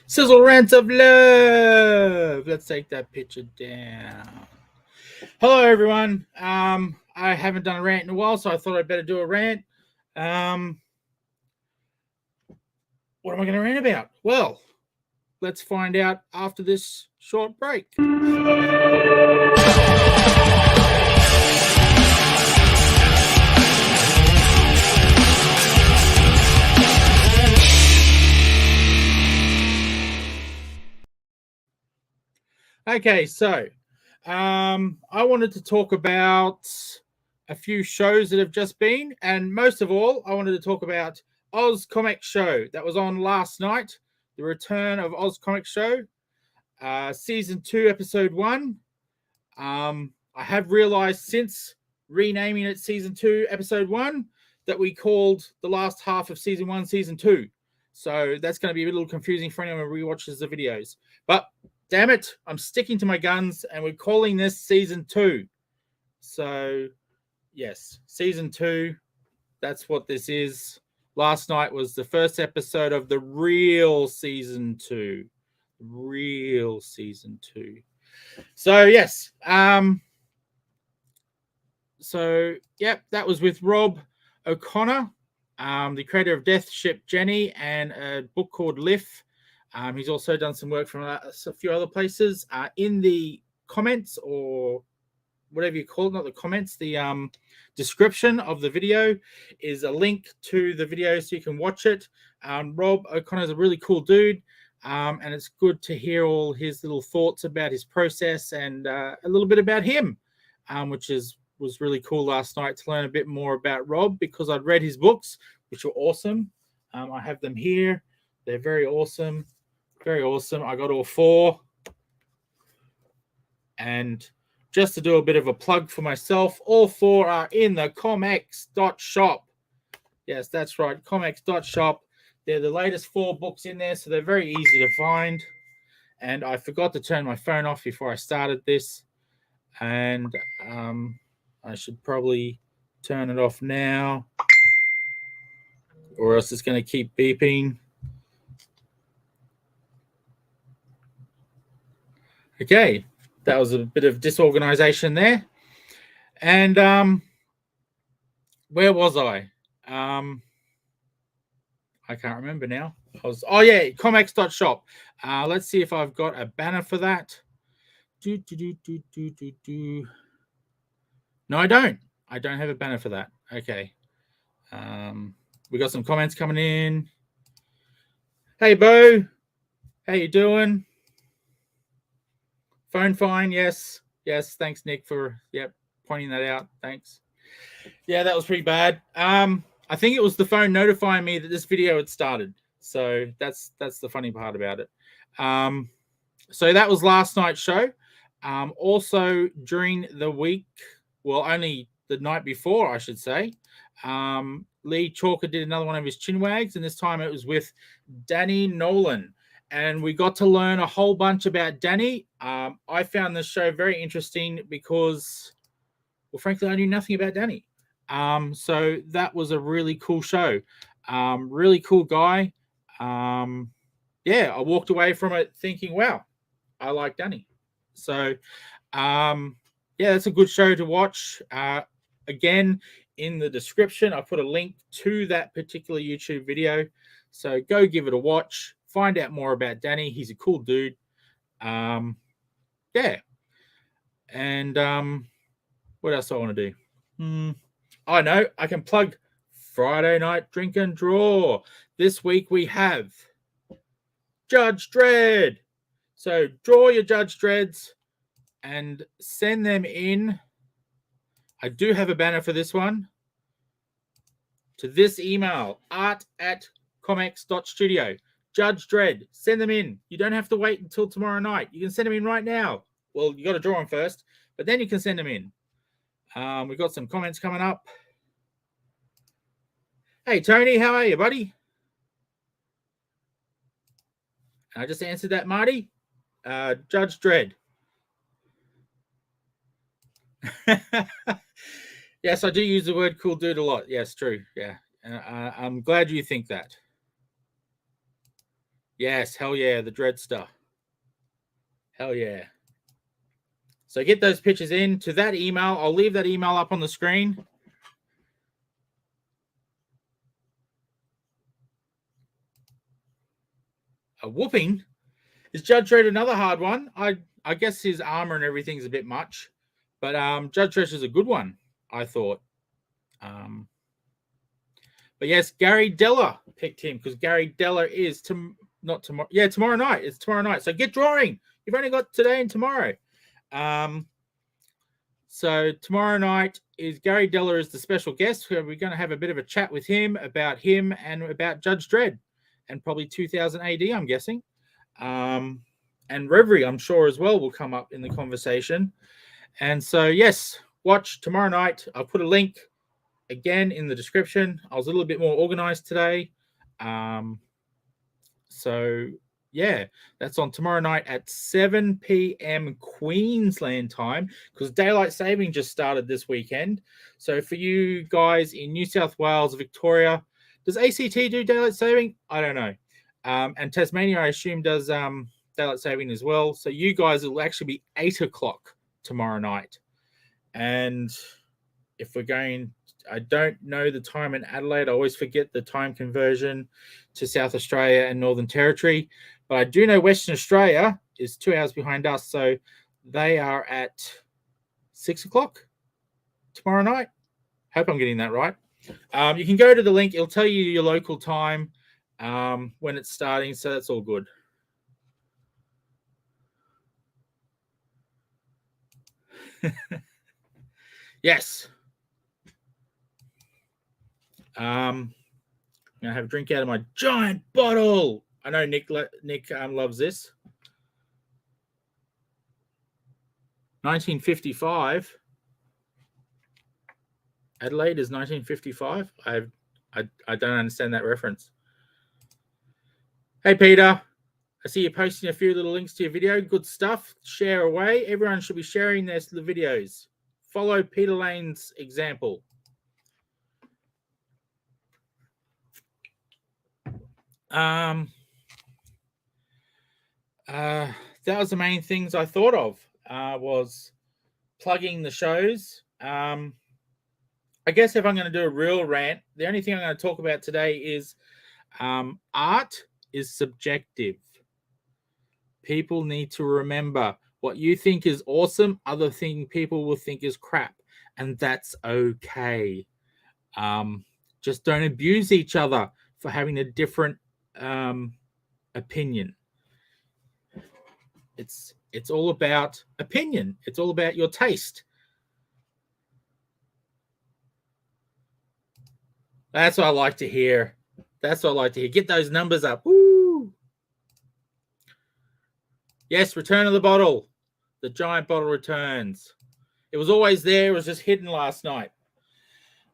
Sizzle rant of love. Let's take that picture down. Hello, everyone. I haven't done a rant in a while, so I thought I'd better do a rant. What am I going to rant about? Well, let's find out after this short break. Okay, so I wanted to talk about a few shows that have just been, and most of all, I wanted to talk about AusComX show that was on last night. The return of AusComX show, season 2, episode 1. I have realized since renaming it season 2, episode 1, that we called the last half of season 1 season 2. So that's going to be a little confusing for anyone who rewatches the videos. But damn it, I'm sticking to my guns, and we're calling this season 2. So yes, season 2. That's what this is. Last night was the first episode of the real season 2. Real season 2. So yes, that was with Rob O'Connor, the creator of Death Ship Jenny and a book called Liff. He's also done some work from a few other places. In the comments, or whatever you call it, not the comments, the description of the video is a link to the video so you can watch it. Rob O'Connor is a really cool dude, and it's good to hear all his little thoughts about his process and a little bit about him, which was really cool last night to learn a bit more about Rob, because I'd read his books, which were awesome. I have them here. They're very awesome. Very awesome. I got all 4. And just to do a bit of a plug for myself, all 4 are in the ComX.shop. Yes, that's right, ComX.shop. They're the latest 4 books in there, so they're very easy to find. And I forgot to turn my phone off before I started this. And I should probably turn it off now, or else it's going to keep beeping. Okay, that was a bit of disorganization there. And where was I? I can't remember now. ComX.shop. Let's see if I've got a banner for that. No, I don't. I don't have a banner for that. Okay. We got some comments coming in. Hey, Bo. How you doing? Phone fine. Yes. Thanks, Nick, for pointing that out. Thanks. Yeah, that was pretty bad. I think it was the phone notifying me that this video had started. So that's the funny part about it. So that was last night's show. Also during the week, well, only the night before, I should say, Lee Chalker did another one of his chinwags, and this time it was with Danny Nolan. And we got to learn a whole bunch about Danny. I found this show very interesting because, well, frankly, I knew nothing about Danny. So that was a really cool show. Really cool guy. I walked away from it thinking, wow, I like Danny. So, that's a good show to watch. Again, in the description, I put a link to that particular YouTube video. So go give it a watch. Find out more about Danny. He's a cool dude. And what else do I want to do? I know I can plug Friday Night Drink and Draw. This week we have Judge Dredd. So draw your Judge Dredds and send them in. I do have a banner for this one. To this email, art@comx.studio. Judge Dredd, send them in. You don't have to wait until tomorrow night. You can send them in right now. Well, you got to draw them first, but then you can send them in. We've got some comments coming up. Hey, Tony, how are you, buddy? I just answered that, Marty. Judge Dredd. Yes, I do use the word cool dude a lot. Yes, true. Yeah. I'm glad you think that. Yes, hell yeah, the Dreadster. Hell yeah. So get those pictures in to that email. I'll leave that email up on the screen. A whooping? Is Judge Dredd another hard one? I guess his armor and everything's a bit much. But Judge Dredd is a good one, I thought. But yes, Gary Della picked him because Gary Della is not tomorrow. Yeah, tomorrow night. It's tomorrow night. So get drawing. You've only got today and tomorrow. So tomorrow night is Gary Della is the special guest. We're going to have a bit of a chat with him and about Judge Dredd and probably 2000 AD, I'm guessing. And Reverie, I'm sure as well, will come up in the conversation. And so, yes, watch tomorrow night. I'll put a link again in the description. I was a little bit more organized today. So yeah, that's on tomorrow night at 7 p.m. Queensland time because daylight saving just started this weekend. So for you guys in New South Wales, Victoria, does ACT do daylight saving? I don't know. And Tasmania, I assume, does daylight saving as well. So you guys, will actually be 8 o'clock tomorrow night. And if we're going, I don't know the time in Adelaide. I always forget the time conversion to South Australia and Northern Territory. But I do know Western Australia is 2 hours behind us. So they are at 6 o'clock tomorrow night. Hope I'm getting that right. You can go to the link. It'll tell you your local time when it's starting. So that's all good. Yes. I'm gonna have a drink out of my giant bottle. I know Nick loves this. 1955. Adelaide is 1955. I don't understand that reference. Hey Peter, I see you posting a few little links to your video. Good stuff. Share away. Everyone should be sharing their videos. Follow Peter Lane's example. That was the main things I thought of. Was plugging the shows. I guess if I'm going to do a real rant, the only thing I'm going to talk about today is art is subjective. People need to remember what you think is awesome, other thing people will think is crap, and that's okay. Just don't abuse each other for having a different opinion. It's all about opinion. It's all about your taste. That's what I like to hear. That's what I like to hear. Get those numbers up. Woo! Yes, return of the bottle. The giant bottle returns. It was always there. It was just hidden last night.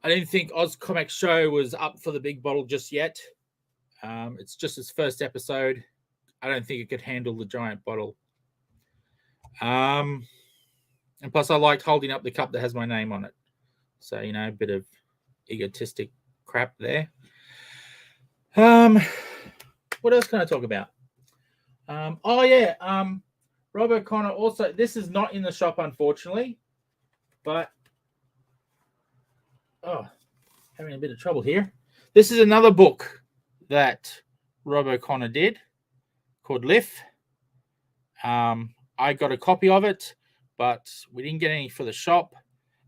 I didn't think AusComX show was up for the big bottle just yet. It's just its first episode. I don't think it could handle the giant bottle. And plus, I liked holding up the cup that has my name on it. So, a bit of egotistic crap there. What else can I talk about? Rob O'Connor also, this is not in the shop, unfortunately, but having a bit of trouble here. This is another book that Rob O'Connor did called Liff. I got a copy of it, but we didn't get any for the shop,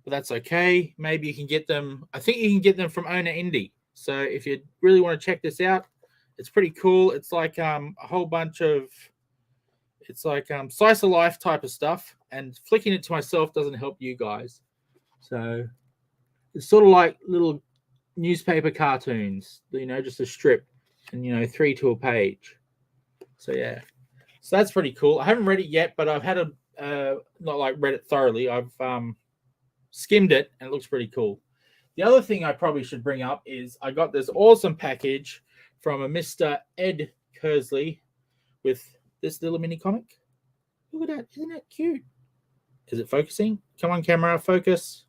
but that's okay. Maybe you can get them. I think you can get them from Owner Indie. So if you really want to check this out, it's pretty cool. It's like a whole bunch of, it's like slice of life type of stuff, and flicking it to myself doesn't help you guys. So it's sort of like little newspaper cartoons, just a strip and, 3 to a page. So yeah, so that's pretty cool. I haven't read it yet, but I've had not like read it thoroughly. I've skimmed it and it looks pretty cool. The other thing I probably should bring up is I got this awesome package from a Mr. Ed Kersley with this little mini comic. Look at that. Isn't that cute? Is it focusing? Come on, camera, focus.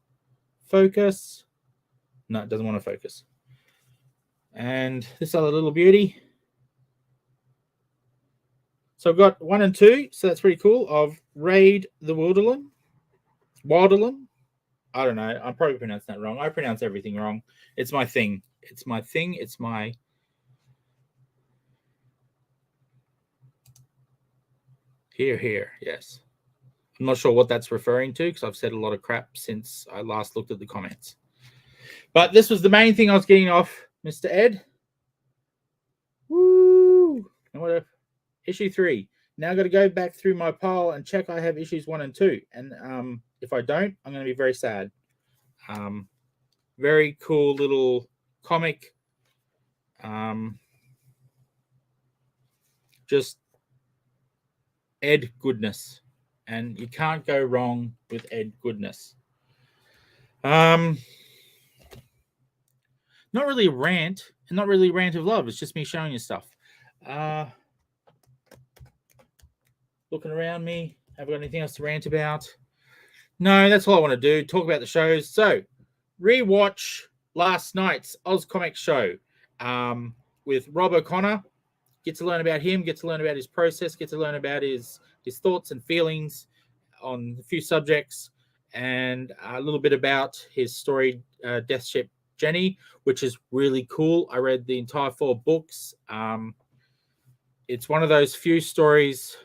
Focus. No, it doesn't want to focus. And this other little beauty. So I've got 1 and 2, so that's pretty cool, of Raid the Wilderlin. I don't know. I'm probably pronouncing that wrong. I pronounce everything wrong. It's my thing. It's my thing. It's my... Here. Yes. I'm not sure what that's referring to because I've said a lot of crap since I last looked at the comments. But this was the main thing I was getting off Mr. Ed. Woo! And what issue 3. Now I've got to go back through my pile and check I have issues 1 and 2. And if I don't, I'm going to be very sad. Very cool little comic. Just Ed goodness. And you can't go wrong with Ed goodness. Not really a rant, and not really a rant of love. It's just me showing you stuff. Looking around me. Have I got anything else to rant about? No, that's all I want to do. Talk about the shows. So, rewatch last night's AusComX show with Rob O'Connor. Get to learn about him. Get to learn about his process. Get to learn about his thoughts and feelings on a few subjects, and a little bit about his story, Death Ship Jenny, which is really cool. I read the entire 4 books. It's one of those few stories.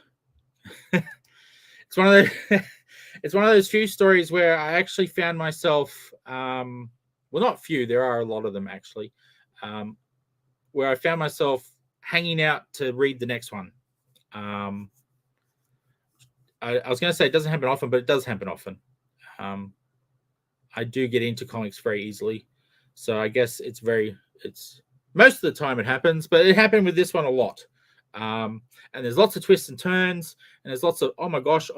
It's one of those few stories where I actually found myself, well, not few, there are a lot of them actually, where I found myself hanging out to read the next one. I was going to say it doesn't happen often, but it does happen often. I do get into comics very easily. So I guess it's most of the time it happens, but it happened with this one a lot. And there's lots of twists and turns, and there's lots of, oh my gosh,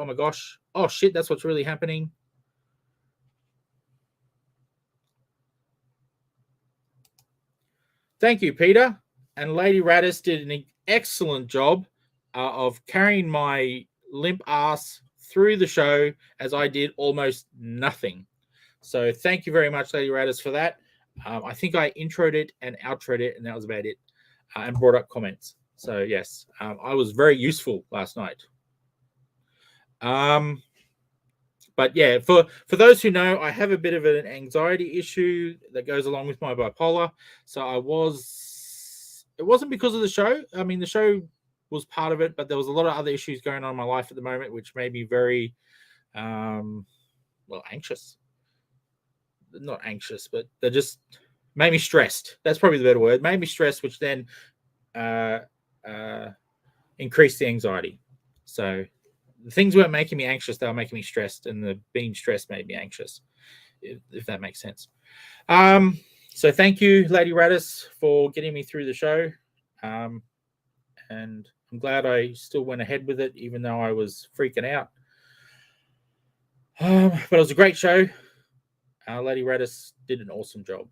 oh shit, that's what's really happening. Thank you, Peter. And Lady Radis did an excellent job of carrying my limp ass through the show, as I did almost nothing. So thank you very much, Lady Radis, for that. I think I introed it and outroed it, and that was about it, and brought up comments. So yes, I was very useful last night. But yeah, for those who know, I have a bit of an anxiety issue that goes along with my bipolar. So it wasn't because of the show. I mean, the show was part of it, but there was a lot of other issues going on in my life at the moment, which made me very, anxious. Not anxious, but they just made me stressed. That's probably the better word. Made me stressed, which then increased the anxiety. So the things weren't making me anxious, they were making me stressed, and the being stressed made me anxious, if that makes sense. So thank you, Lady Radis, for getting me through the show. And I'm glad I still went ahead with it, even though I was freaking out. But it was a great show. Lady Radis did an awesome job.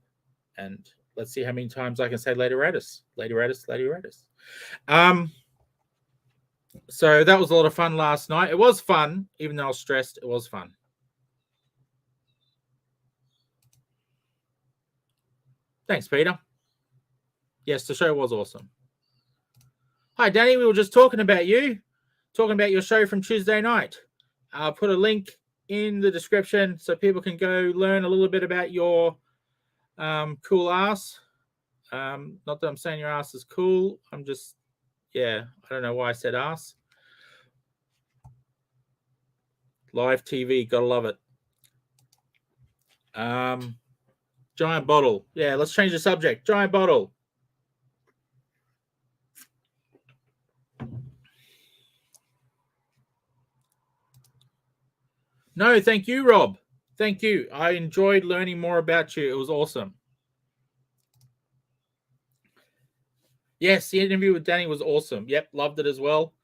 And let's see how many times I can say Lady Radis. Lady Radis, Lady Radis. So that was a lot of fun last night. It was fun, even though I was stressed. It was fun. Thanks, Peter. Yes, the show was awesome. Hi, Danny. We were just talking about your show from Tuesday night. I'll put a link in the description so people can go learn a little bit about your cool ass. Not that I'm saying your ass is cool. I'm just, I don't know why I said ass. Live TV, gotta love it. Giant bottle. Yeah, let's change the subject. Giant bottle. No, thank you, Rob. Thank you. I enjoyed learning more about you. It was awesome. Yes, the interview with Danny was awesome. Yep, loved it as well.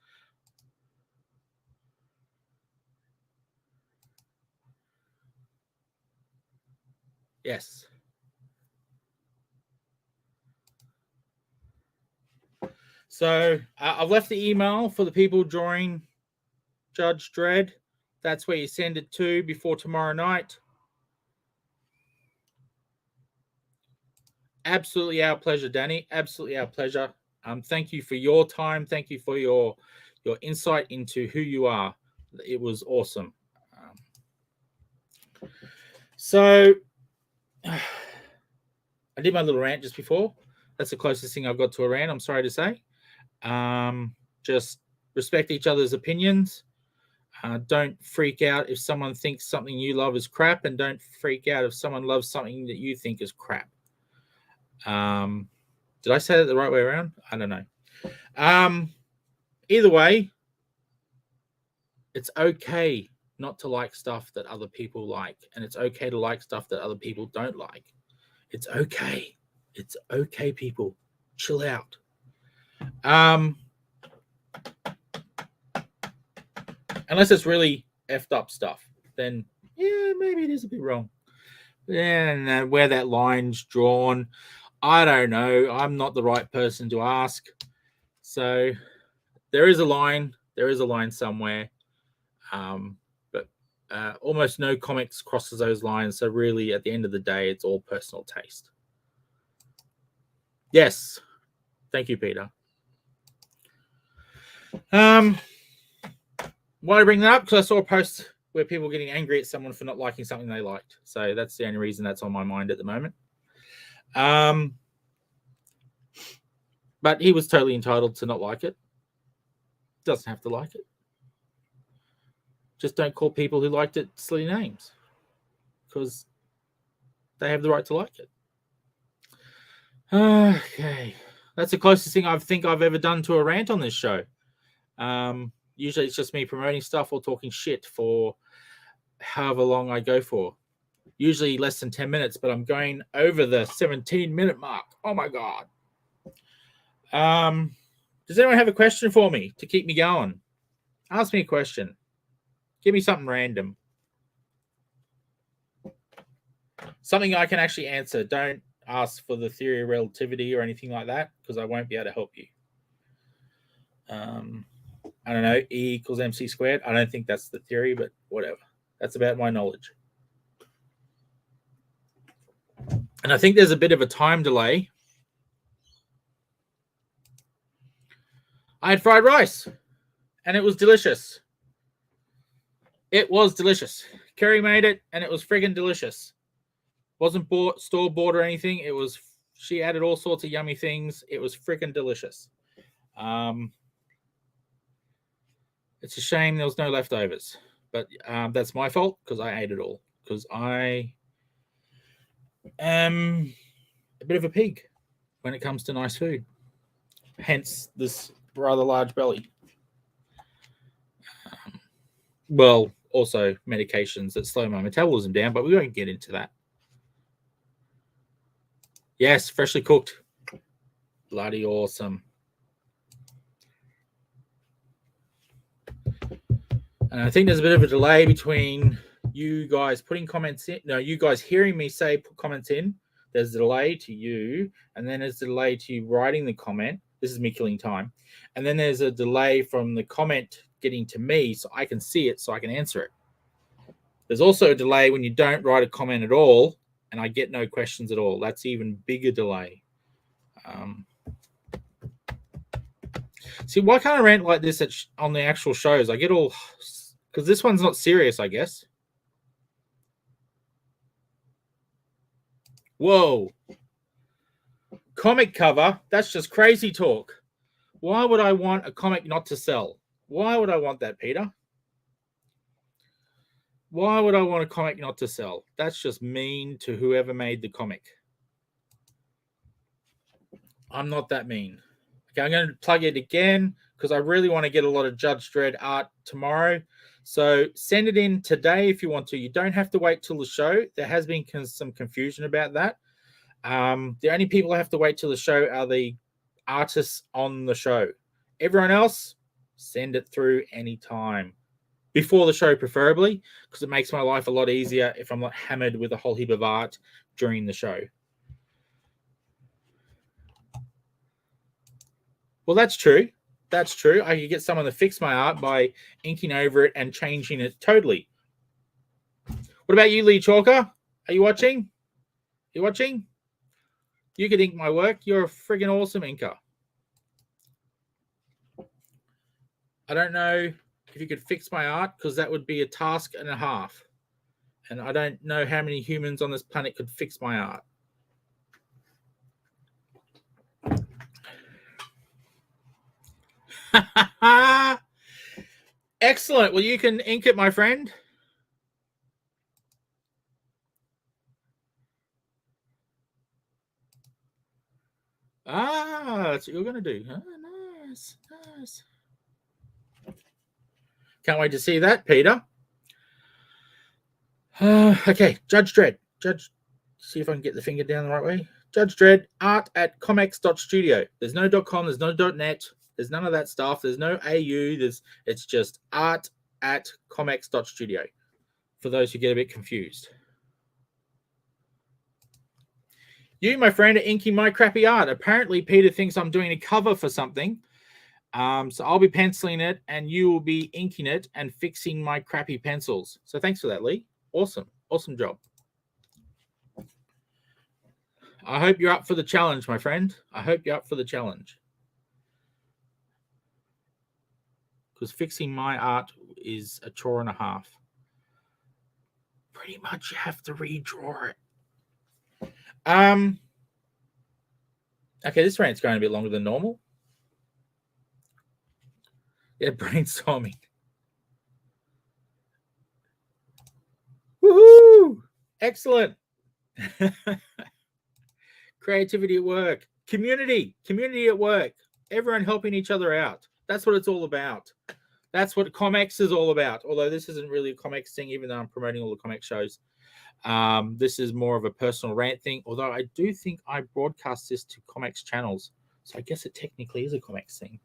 Yes. So I've left the email for the people drawing Judge Dredd. That's where you send it to before tomorrow night. Absolutely our pleasure, Danny. Absolutely our pleasure. Thank you for your time. Thank you for your insight into who you are. It was awesome. So I did my little rant just before. That's the closest thing I've got to a rant, I'm sorry to say. Just respect each other's opinions. Don't freak out if someone thinks something you love is crap, and don't freak out if someone loves something that you think is crap. Did I say that the right way around? I don't know. Either way, it's okay not to like stuff that other people like, and it's okay to like stuff that other people don't like. It's okay. It's okay, people. Chill out. Unless it's really effed up stuff, then yeah, maybe it is a bit wrong. And where that line's drawn, I don't know. I'm not the right person to ask. So there is a line. There is a line somewhere. But almost no comics crosses those lines. So really, at the end of the day, it's all personal taste. Yes. Thank you, Peter. Why do I bring that up? Because I saw a post where people were getting angry at someone for not liking something they liked. So that's the only reason that's on my mind at the moment. But he was totally entitled to not like it. Doesn't have to like it. Just don't call people who liked it silly names, because they have the right to like it. Okay. That's the closest thing I think I've ever done to a rant on this show. Usually it's just me promoting stuff or talking shit for however long I go for. Usually less than 10 minutes, but I'm going over the 17-minute mark. Oh my God. Does anyone have a question for me to keep me going? Ask me a question. Give me something random. Something I can actually answer. Don't ask for the theory of relativity or anything like that, because I won't be able to help you. I don't know, E equals MC squared. I don't think that's the theory, but whatever. That's about my knowledge. And I think there's a bit of a time delay. I had fried rice, and it was delicious. It was delicious. Kerry made it, and it was friggin' delicious. Wasn't store-bought or anything. It was. She added all sorts of yummy things. It was friggin' delicious. It's a shame there was no leftovers, but that's my fault because I ate it all, because I am a bit of a pig when it comes to nice food. Hence this rather large belly. Well, also medications that slow my metabolism down, but we won't get into that. Yes, freshly cooked. Bloody awesome. And I think there's a bit of a delay between you guys putting comments in. No, you guys hearing me say put comments in. There's a delay to you, and then there's a delay to you writing the comment. This is me killing time. And then there's a delay from the comment getting to me so I can see it, so I can answer it. There's also a delay when you don't write a comment at all, and I get no questions at all. That's even bigger delay. See, why can't I rant like this on the actual shows? I get all... Because this one's not serious, I guess. Whoa. Comic cover? That's just crazy talk. Why would I want a comic not to sell? Why would I want that, Peter? Why would I want a comic not to sell? That's just mean to whoever made the comic. I'm not that mean. Okay, I'm going to plug it again because I really want to get a lot of Judge Dredd art tomorrow. So send it in today if you want to. You don't have to wait till the show. There has been some confusion about that. The only people who have to wait till the show are the artists on the show. Everyone else, send it through anytime. Before the show, preferably, because it makes my life a lot easier if I'm not hammered with a whole heap of art during the show. Well, that's true. That's true. I could get someone to fix my art by inking over it and changing it totally. What about you, Lee Chalker? Are you watching? You watching? You could ink my work. You're a friggin' awesome inker. I don't know if you could fix my art, because that would be a task and a half. And I don't know how many humans on this planet could fix my art. Excellent. Well, you can ink it, my friend. That's what you're going to do. Nice, nice. Can't wait to see that, Peter. Okay, Judge Dredd. See if I can get the finger down the right way. Judge Dredd, art at ComX.studio. There's no .com, there's no .net, there's none of that stuff. There's no AU. It's just art at ComX.studio. For those who get a bit confused. You, my friend, are inking my crappy art. Apparently, Peter thinks I'm doing a cover for something. So I'll be penciling it, and you will be inking it and fixing my crappy pencils. So thanks for that, Lee. Awesome. Awesome job. I hope you're up for the challenge, my friend. I hope you're up for the challenge. Because fixing my art is a chore and a half. Pretty much you have to redraw it. Okay, this rant's going a bit longer than normal. Yeah, brainstorming. Woohoo! Excellent. Creativity at work. Community at work. Everyone helping each other out. That's what it's all about. That's what ComX is all about. Although this isn't really a ComX thing, even though I'm promoting all the ComX shows. This is more of a personal rant thing. Although I do think I broadcast this to ComX channels. So I guess it technically is a ComX thing.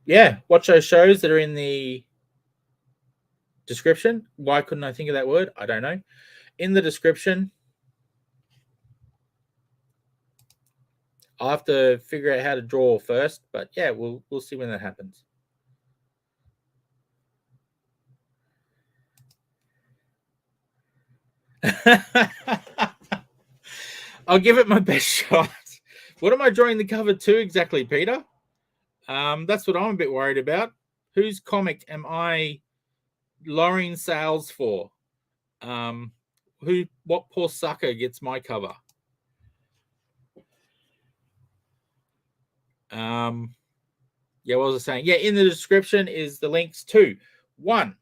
Yeah, watch those shows that are in the description. Why couldn't I think of that word? I don't know. In the description, I'll have to figure out how to draw first, but yeah, we'll see when that happens. I'll give it my best shot. What am I drawing the cover to exactly, Peter? That's what I'm a bit worried about. Whose comic am I lowering sales for? What poor sucker gets my cover? Yeah, what was I saying? Yeah, in the description is the links to 1,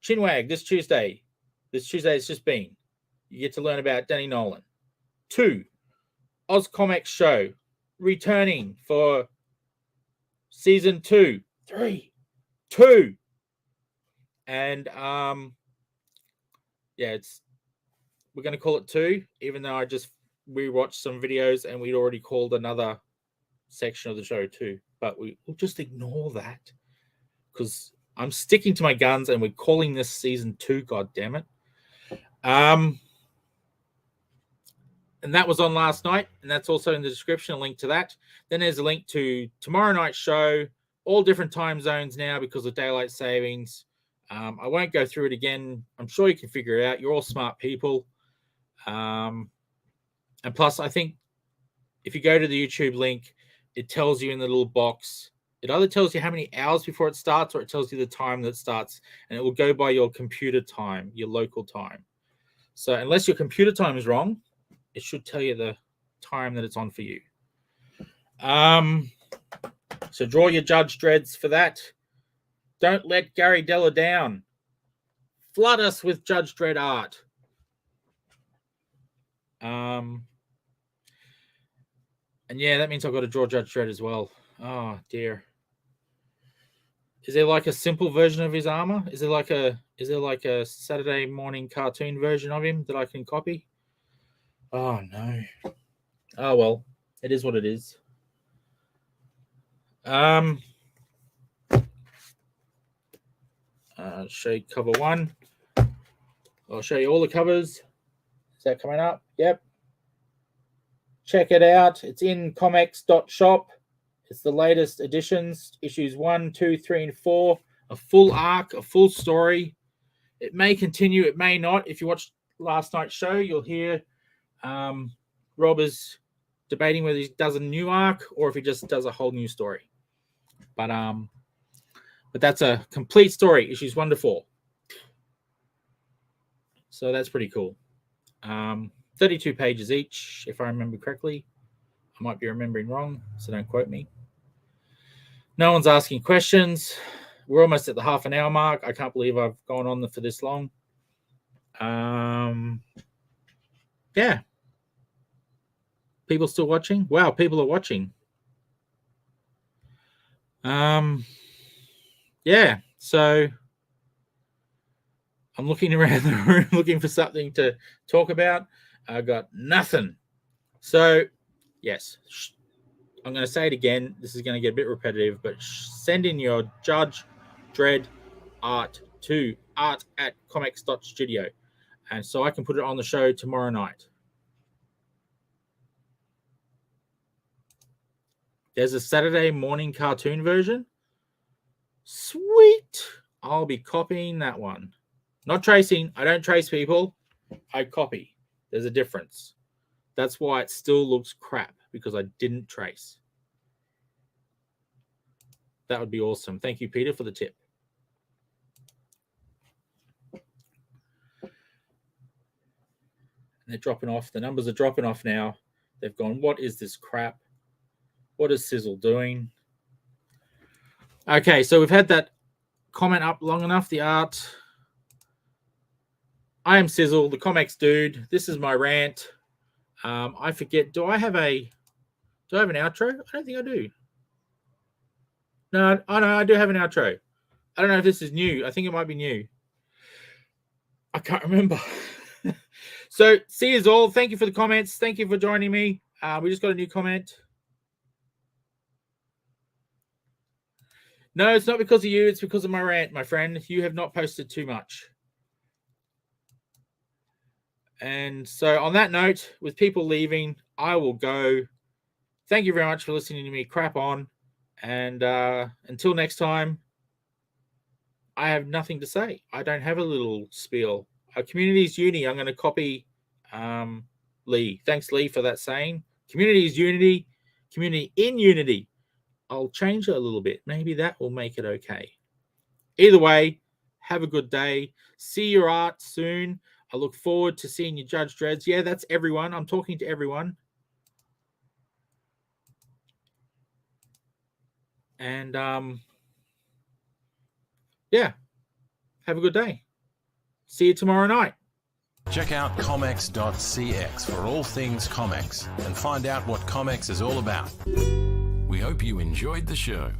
Chinwag this Tuesday. This Tuesday it's just been. You get to learn about Danny Nolan. 2, AusComX show returning for season 2. 3, 2. And yeah, we're going to call it 2, even though I just rewatched some videos and we'd already called another section of the show 2. But we'll just ignore that because I'm sticking to my guns and we're calling this season 2. God damn it. And that was on last night, and that's also in the description, a link to that. Then there's a link to tomorrow night's show, all different time zones now because of daylight savings. I won't go through it again. I'm sure you can figure it out. You're all smart people. And plus, I think if you go to the YouTube link, it tells you in the little box. It either tells you how many hours before it starts or it tells you the time that it starts. And it will go by your computer time, your local time. So unless your computer time is wrong, it should tell you the time that it's on for you. So draw your Judge Dredds for that. Don't let Gary Della down. Flood us with Judge Dredd art. And yeah, that means I've got to draw Judge Dredd as well. Oh dear. Is there like a simple version of his armor? Is there like a Saturday morning cartoon version of him that I can copy? Oh no. Oh well, it is what it is. I'll show you cover 1. I'll show you all the covers. Is that coming up? Yep. Check it out. It's in ComX.shop. It's the latest editions, issues 1, 2, 3, and 4. A full arc, a full story. It may continue, it may not. If you watched last night's show, you'll hear Rob is debating whether he does a new arc or if he just does a whole new story. But that's a complete story, issues 1 to 4. So that's pretty cool. 32 pages each, if I remember correctly. I might be remembering wrong, so don't quote me. No one's asking questions. We're almost at the half an hour mark. I can't believe I've gone on for this long. Yeah. People still watching? Wow, people are watching. Yeah, so I'm looking around the room looking for something to talk about. I got nothing. So, yes, I'm going to say it again. This is going to get a bit repetitive, but send in your Judge Dredd art to art@comx.studio, and so I can put it on the show tomorrow night. There's a Saturday morning cartoon version. Sweet. I'll be copying that one. Not tracing. I don't trace people. I copy. There's a difference. That's why it still looks crap, because I didn't trace. That would be awesome. Thank you, Peter, for the tip. And they're dropping off. The numbers are dropping off now. They've gone, what is this crap? What is Sizzle doing? Okay, so we've had that comment up long enough. The art. I am Sizzle, the ComX dude. This is my rant. I forget. Do I have an outro? I don't think I do. No, I do have an outro. I don't know if this is new. I think it might be new. I can't remember. So, see you all. Thank you for the comments. Thank you for joining me. We just got a new comment. No, it's not because of you. It's because of my rant, my friend. You have not posted too much. And so on that note, with people leaving, I will go. Thank you very much for listening to me crap on. And until next time, I have nothing to say. I don't have a little spiel. Community is uni. I'm going to copy Lee. Thanks, Lee, for that saying. Community is unity. Community in unity. I'll change it a little bit. Maybe that will make it okay. Either way, have a good day. See your art soon. I look forward to seeing you, Judge Dredds. Yeah, that's everyone. I'm talking to everyone. And, yeah, have a good day. See you tomorrow night. Check out ComX.cx for all things ComX and find out what ComX is all about. We hope you enjoyed the show.